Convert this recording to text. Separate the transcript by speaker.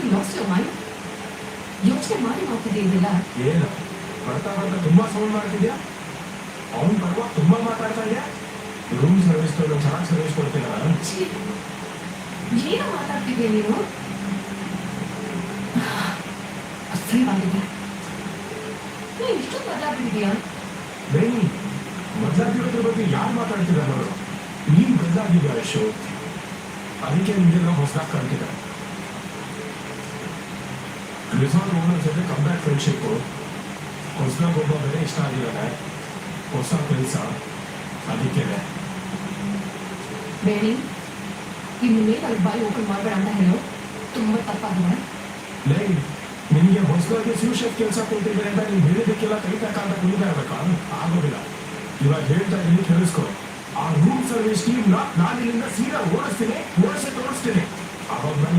Speaker 1: you lost your mind? ಯೋಚನೆ ಮಾಡಿ ಮಾಡ್ತಿದ್ದೀನಿಲ್ಲ.
Speaker 2: ಏನು ಬರ್ತಾ ಬರ್ತಾ ತುಂಬಾ ಸೌಂಡ್ ಮಾಡ್ತಿದ್ಯಾ? ಅವನ್ ಬರುವಾಗ ತುಂಬಾ ಮಾತಾಡ್ತಾ ಇದೆಯಾ? ರೂಮ್ ಸರ್ವಿಸ್ ಚೆನ್ನಾಗಿ ಸರ್ವಿಸ್ ಕೊಡ್ತೀನ.
Speaker 1: ಏನೋ ಮಾತಾಡ್ತಿದ್ಯಾ ನೀನು? ಅಸಹ್ಯವಾಗಿದೆ. ನೀನು ಇಷ್ಟೊಂದು ಬದಲಾಗ್ತಿದ್ಯಾ?
Speaker 2: ಬೇನಿ ಬದಲಾಗಿರೋದ್ರ ಬಗ್ಗೆ ಯಾರು ಮಾತಾಡ್ತಿದ್ದಾರೆ ನೋಡು. ನೀನ್ ಬದಲಾಗಿದ್ಯಾ ಯಶು? ಅದಕ್ಕೆ ನಿಮಗೆಲ್ಲ ಹೊಸದಾಗಿ ಕಾಣ್ತಿದ್ದಾರೆ. ರಿಸಾರ್ಟ್ ಓನರ್ ಜೊತೆ ಕಂಬ್ಯಾಕ್ ಫ್ರೆಂಡ್ಶಿಪ್, ಹೊಸದಾಗಿ ಒಬ್ಬ ಬೇರೆ ಇಷ್ಟ ಆಗಿದ್ದಾನೆ, ಹೊಸ ಕೆಲಸ, ಅದಕ್ಕೆ
Speaker 1: ಬೇಡಿ ಇನ್ನು ಮೇಲೆ ಅಲ್ಲಿ ಬಾಯಿ ಓಪನ್ ಮಾಡಬೇಡ ಅಂತ ಹೇಳೋ. ತುಂಬಾ ತಪ್ಪಾಗಿದೆ.
Speaker 2: ಲೈ ನಿಮಗೆ ಹೊಸದಾಗಿ ಶಿವಶಕ್ತಿ ಕೆಲಸ ಕೊಟ್ಟಿದ್ದಾರೆ ಅಂತ ನೀವು ಹೇಳಿದಕ್ಕೆಲ್ಲ ಕೈ ತಕ್ಕಂತ ಕುಣಿತಾ ಇರ್ಬೇಕಾ? ಆಗೋದಿಲ್ಲ. ಇವಾಗ ಹೇಳ್ತಾ ಇದ್ದೀನಿ, ಕೇಳಿಸ್ಕೊ. ಆ ರೂಮ್ ಸರ್ವಿಸ್ ಟೀಮ್ ನಾನು ಇಲ್ಲಿಂದ ಸೀದಾ ಓಡಿಸ್ತೀನಿ, ತೋರಿಸ್ತೀನಿ. ಅವಾಗ ನಾನು